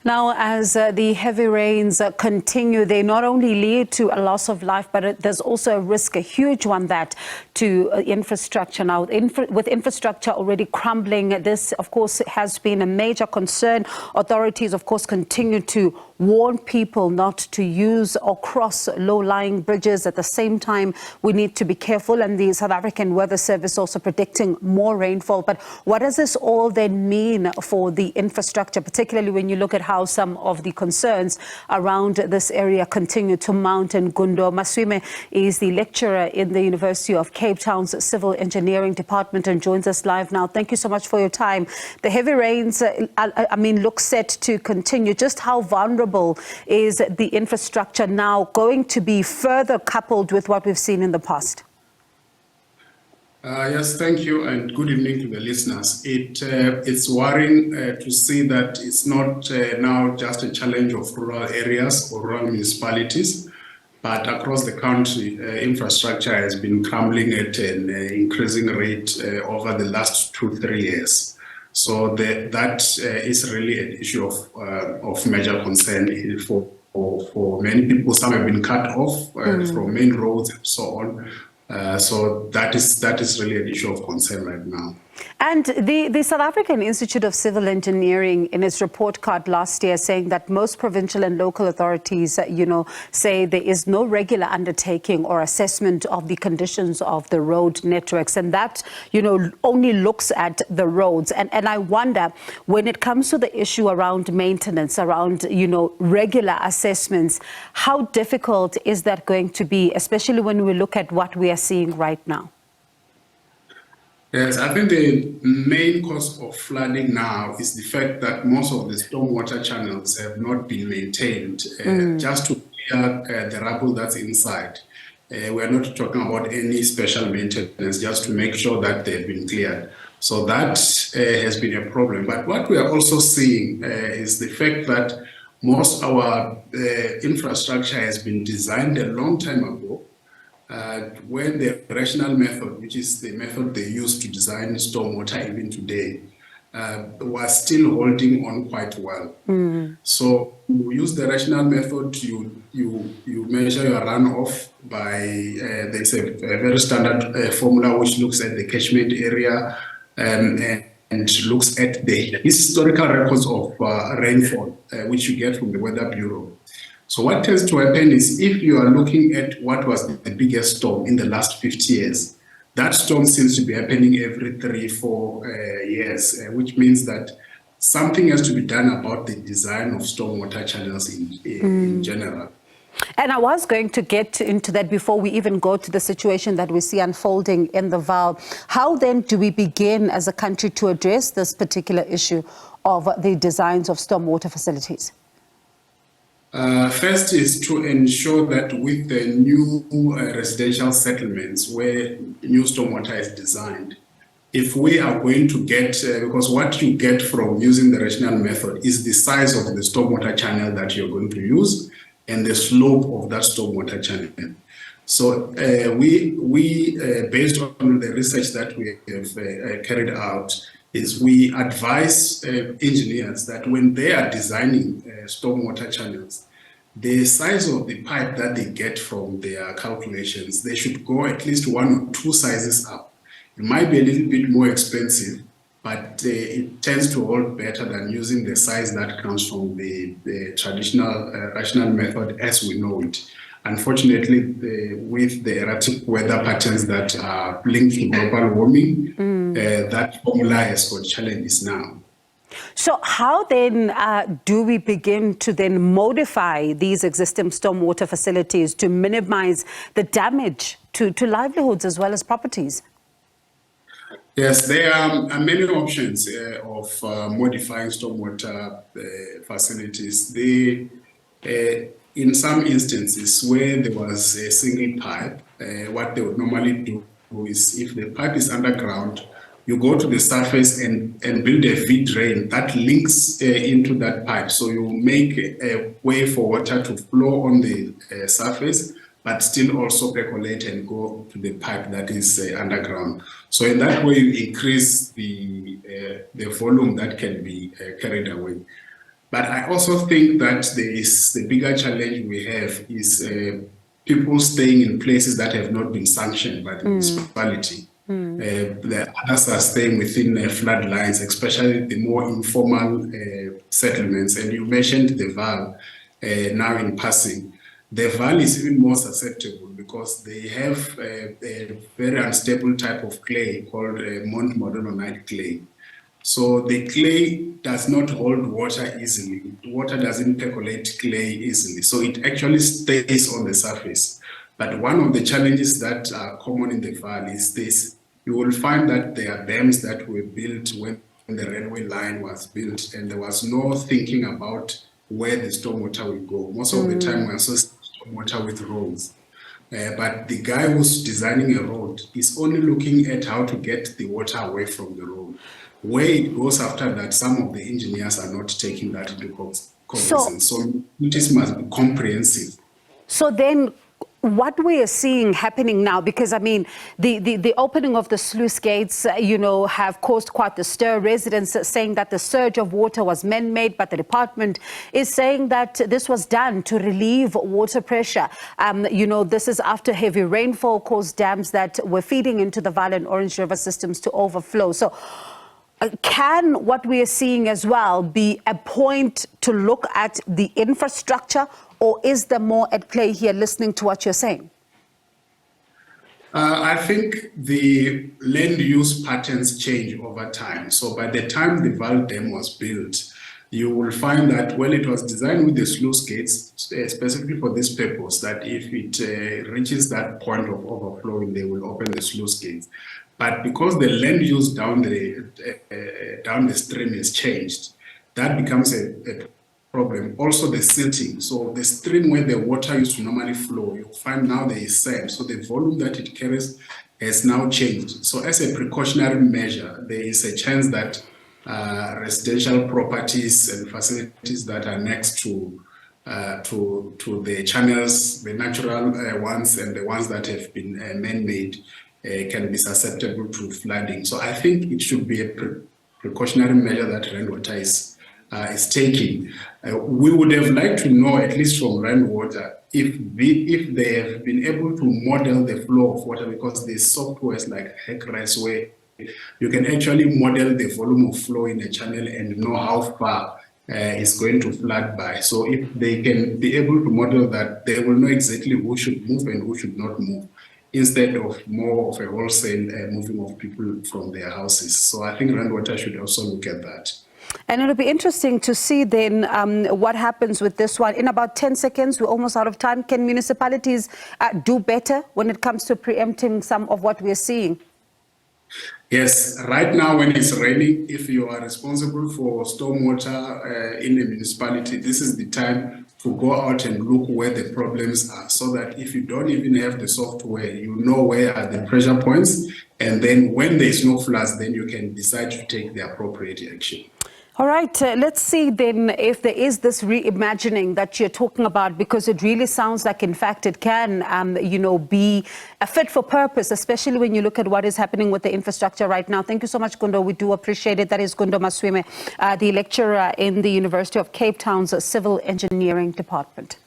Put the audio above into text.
Now, as the heavy rains continue, they not only lead to a loss of life, but there's also a risk, a huge one, that to infrastructure. Now, with infrastructure already crumbling, this, of course, has been a major concern. Authorities, of course, continue to warn people not to use or cross low-lying bridges. At the same time, we need to be careful, and the South African Weather Service also predicting more rainfall. But what does this all then mean for the infrastructure, particularly when you look at how some of the concerns around this area continue to mount? And Gundo Maswime is the lecturer in the University of Cape Town's Civil Engineering Department and joins us live now. Thank you so much for your time. The heavy rains, look set to continue. Just how vulnerable is the infrastructure now going to be, further coupled with what we've seen in the past? Yes, thank you, and good evening to the listeners. It's worrying to see that it's not now just a challenge of rural areas or rural municipalities, but across the country, infrastructure has been crumbling at an increasing rate over the last 2-3 years. So that is really an issue of major concern for many people. Some have been cut off from main roads and so on. So that is really an issue of concern right now. And the South African Institute of Civil Engineering, in its report card last year, saying that most provincial and local authorities, say there is no regular undertaking or assessment of the conditions of the road networks, and that, only looks at the roads. And I wonder, when it comes to the issue around maintenance, around, regular assessments, how difficult is that going to be, especially when we look at what we are seeing right now? Yes, I think the main cause of flooding now is the fact that most of the stormwater channels have not been maintained just to clear the rubble that's inside. We're not talking about any special maintenance, just to make sure that they've been cleared. So that has been a problem. But what we are also seeing is the fact that most of our infrastructure has been designed a long time ago, when the rational method, which is the method they use to design stormwater even today, was still holding on quite well. So you use the rational method, you measure your runoff by, there's a very standard formula which looks at the catchment area and looks at the historical records of rainfall, which you get from the Weather Bureau. So what tends to happen is, if you are looking at what was the biggest storm in the last 50 years, that storm seems to be happening every 3-4 years, which means that something has to be done about the design of stormwater channels in general. And I was going to get into that before we even go to the situation that we see unfolding in the Vaal. How then do we begin as a country to address this particular issue of the designs of stormwater facilities? First is to ensure that with the new residential settlements where new stormwater is designed, if we are going to get, because what you get from using the rational method is the size of the stormwater channel that you're going to use and the slope of that stormwater channel. So we based on the research that we have carried out, is we advise engineers that when they are designing stormwater channels, the size of the pipe that they get from their calculations, they should go at least 1 or 2 sizes up. It might be a little bit more expensive, but it tends to hold better than using the size that comes from the traditional rational method as we know it. Unfortunately, with the erratic weather patterns that are linked to global warming, that formula has got challenges now. So how then do we begin to then modify these existing stormwater facilities to minimize the damage to livelihoods as well as properties? Yes, there are many options of modifying stormwater facilities. In some instances where there was a single pipe, what they would normally do is, if the pipe is underground, you go to the surface and build a V-drain that links into that pipe. So you make a way for water to flow on the surface, but still also percolate and go to the pipe that is underground. So in that way, you increase the volume that can be carried away. But I also think that the bigger challenge we have is people staying in places that have not been sanctioned by the municipality. The others are staying within flood lines, especially the more informal settlements. And you mentioned the Val now in passing. The Val is even more susceptible because they have a very unstable type of clay called Modernizing clay. So the clay does not hold water easily. Water doesn't percolate clay easily. So it actually stays on the surface. But one of the challenges that are common in the valley is this. You will find that there are dams that were built when the railway line was built, and there was no thinking about where the stormwater will go. Most of the time we associate stormwater with roads. But the guy who's designing a road is only looking at how to get the water away from the road. Where it goes after that, some of the engineers are not taking that into cognizance. So it must be comprehensive. So then what we are seeing happening now, because I mean, the opening of the sluice gates, have caused quite the stir. Residents are saying that the surge of water was man-made, but the department is saying that this was done to relieve water pressure. This is after heavy rainfall caused dams that were feeding into the Vaal and Orange River systems to overflow. So can what we are seeing as well be a point to look at the infrastructure, or is there more at play here, listening to what you're saying? I think the land use patterns change over time. So by the time the Vaal Dam was built, you will find that when it was designed with the sluice gates, specifically for this purpose, that if it reaches that point of overflowing, they will open the sluice gates. But because the land use down the stream has changed, that becomes a problem. Also the silting. So the stream where the water used to normally flow, you'll find now there is sand. So the volume that it carries has now changed. So as a precautionary measure, there is a chance that residential properties and facilities that are next to the channels, the natural ones and the ones that have been man-made, can be susceptible to flooding. So I think it should be a precautionary measure that rainwater is taking. We would have liked to know, at least from rainwater, if they have been able to model the flow of water, because there's softwares like HECRES where you can actually model the volume of flow in a channel and know how far it's going to flood by. So if they can be able to model that, they will know exactly who should move and who should not move, instead of more of a wholesale moving of people from their houses. So I think rainwater should also look at that. And it'll be interesting to see then what happens with this one. In about 10 seconds, we're almost out of time. Can municipalities do better when it comes to preempting some of what we're seeing? Yes, right now when it's raining, if you are responsible for stormwater in a municipality, this is the time to go out and look where the problems are, so that if you don't even have the software, you know where are the pressure points, and then when there's no floods, then you can decide to take the appropriate action. All right, let's see then if there is this reimagining that you're talking about, because it really sounds like, in fact, it can, be a fit for purpose, especially when you look at what is happening with the infrastructure right now. Thank you so much, Gundo. We do appreciate it. That is Gundo Maswime, the lecturer in the University of Cape Town's Civil Engineering Department.